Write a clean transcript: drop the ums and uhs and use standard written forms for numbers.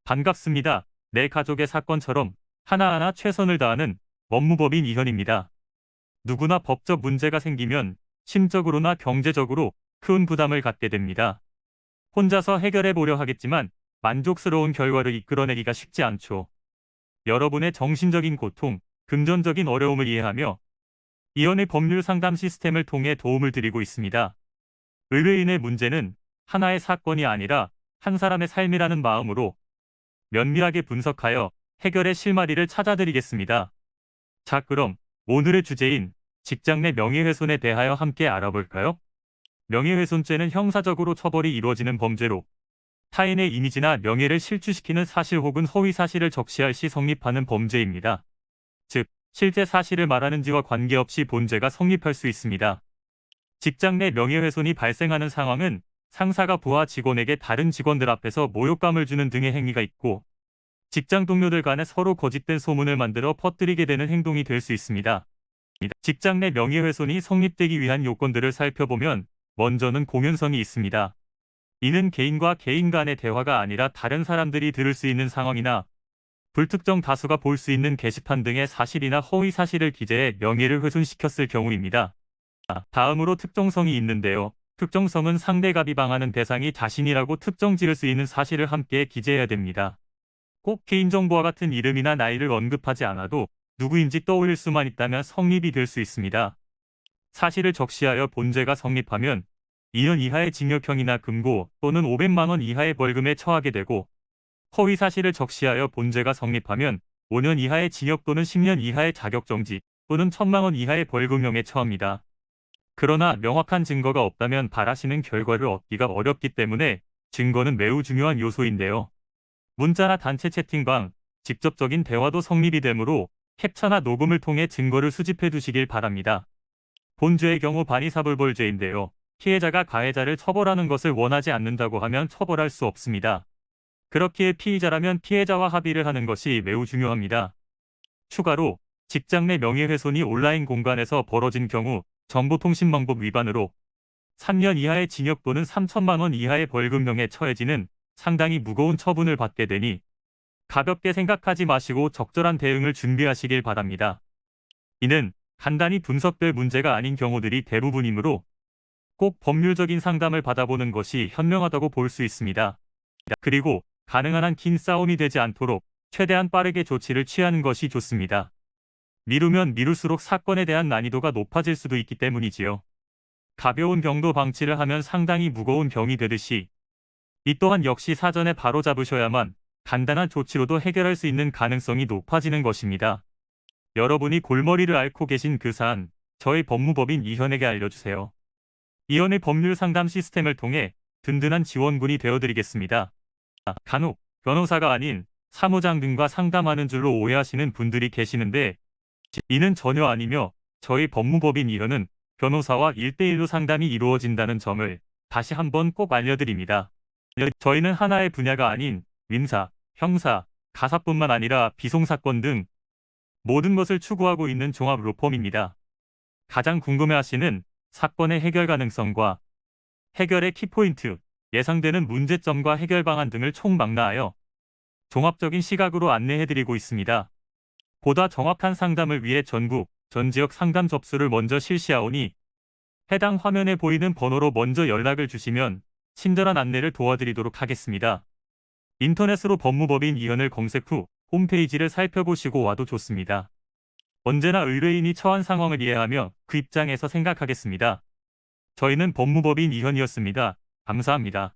반갑습니다. 내 가족의 사건처럼 하나하나 최선을 다하는 법무법인 이현입니다. 누구나 법적 문제가 생기면 심적으로나 경제적으로 큰 부담을 갖게 됩니다. 혼자서 해결해 보려 하겠지만 만족스러운 결과를 이끌어내기가 쉽지 않죠. 여러분의 정신적인 고통, 금전적인 어려움을 이해하며 이현의 법률 상담 시스템을 통해 도움을 드리고 있습니다. 의뢰인의 문제는 하나의 사건이 아니라 한 사람의 삶이라는 마음으로 면밀하게 분석하여 해결의 실마리를 찾아드리겠습니다. 자, 그럼 오늘의 주제인 직장 내 명예훼손에 대하여 함께 알아볼까요? 명예훼손죄는 형사적으로 처벌이 이루어지는 범죄로 타인의 이미지나 명예를 실추시키는 사실 혹은 허위 사실을 적시할 시 성립하는 범죄입니다. 즉, 실제 사실을 말하는지와 관계없이 본죄가 성립할 수 있습니다. 직장 내 명예훼손이 발생하는 상황은 상사가 부하 직원에게 다른 직원들 앞에서 모욕감을 주는 등의 행위가 있고 직장 동료들 간에 서로 거짓된 소문을 만들어 퍼뜨리게 되는 행동이 될 수 있습니다. 직장 내 명예훼손이 성립되기 위한 요건들을 살펴보면 먼저는 공연성이 있습니다. 이는 개인과 개인 간의 대화가 아니라 다른 사람들이 들을 수 있는 상황이나 불특정 다수가 볼 수 있는 게시판 등의 사실이나 허위 사실을 기재해 명예를 훼손시켰을 경우입니다. 다음으로 특정성이 있는데요. 특정성은 상대가 비방하는 대상이 자신이라고 특정 지을 수 있는 사실을 함께 기재해야 됩니다. 꼭 개인정보와 같은 이름이나 나이를 언급하지 않아도 누구인지 떠올릴 수만 있다면 성립이 될 수 있습니다. 사실을 적시하여 본죄가 성립하면 2년 이하의 징역형이나 금고 또는 500만 원 이하의 벌금에 처하게 되고 허위 사실을 적시하여 본죄가 성립하면 5년 이하의 징역 또는 10년 이하의 자격정지 또는 1,000만 원 이하의 벌금형에 처합니다. 그러나 명확한 증거가 없다면 바라시는 결과를 얻기가 어렵기 때문에 증거는 매우 중요한 요소인데요. 문자나 단체 채팅방, 직접적인 대화도 성립이 되므로 캡처나 녹음을 통해 증거를 수집해 두시길 바랍니다. 본죄의 경우 반의사불벌죄인데요. 피해자가 가해자를 처벌하는 것을 원하지 않는다고 하면 처벌할 수 없습니다. 그렇기에 피의자라면 피해자와 합의를 하는 것이 매우 중요합니다. 추가로 직장 내 명예훼손이 온라인 공간에서 벌어진 경우 정보통신망법 위반으로 3년 이하의 징역 또는 3,000만 원 이하의 벌금형에 처해지는 상당히 무거운 처분을 받게 되니 가볍게 생각하지 마시고 적절한 대응을 준비하시길 바랍니다. 이는 간단히 분석될 문제가 아닌 경우들이 대부분이므로 꼭 법률적인 상담을 받아보는 것이 현명하다고 볼 수 있습니다. 그리고 가능한 한 긴 싸움이 되지 않도록 최대한 빠르게 조치를 취하는 것이 좋습니다. 미루면 미룰수록 사건에 대한 난이도가 높아질 수도 있기 때문이지요. 가벼운 병도 방치를 하면 상당히 무거운 병이 되듯이 이 또한 역시 사전에 바로잡으셔야만 간단한 조치로도 해결할 수 있는 가능성이 높아지는 것입니다. 여러분이 골머리를 앓고 계신 그 사안, 저희 법무법인 이현에게 알려주세요. 이현의 법률 상담 시스템을 통해 든든한 지원군이 되어드리겠습니다. 간혹 변호사가 아닌 사무장 등과 상담하는 줄로 오해하시는 분들이 계시는데 이는 전혀 아니며 저희 법무법인 이현은 변호사와 1대1로 상담이 이루어진다는 점을 다시 한번 꼭 알려드립니다. 저희는 하나의 분야가 아닌 민사, 형사, 가사뿐만 아니라 비송사건 등 모든 것을 추구하고 있는 종합 로펌입니다. 가장 궁금해하시는 사건의 해결 가능성과 해결의 키포인트, 예상되는 문제점과 해결 방안 등을 총망라하여 종합적인 시각으로 안내해드리고 있습니다. 보다 정확한 상담을 위해 전국, 전 지역 상담 접수를 먼저 실시하오니 해당 화면에 보이는 번호로 먼저 연락을 주시면 친절한 안내를 도와드리도록 하겠습니다. 인터넷으로 법무법인 이현을 검색 후 홈페이지를 살펴보시고 와도 좋습니다. 언제나 의뢰인이 처한 상황을 이해하며 그 입장에서 생각하겠습니다. 저희는 법무법인 이현이었습니다. 감사합니다.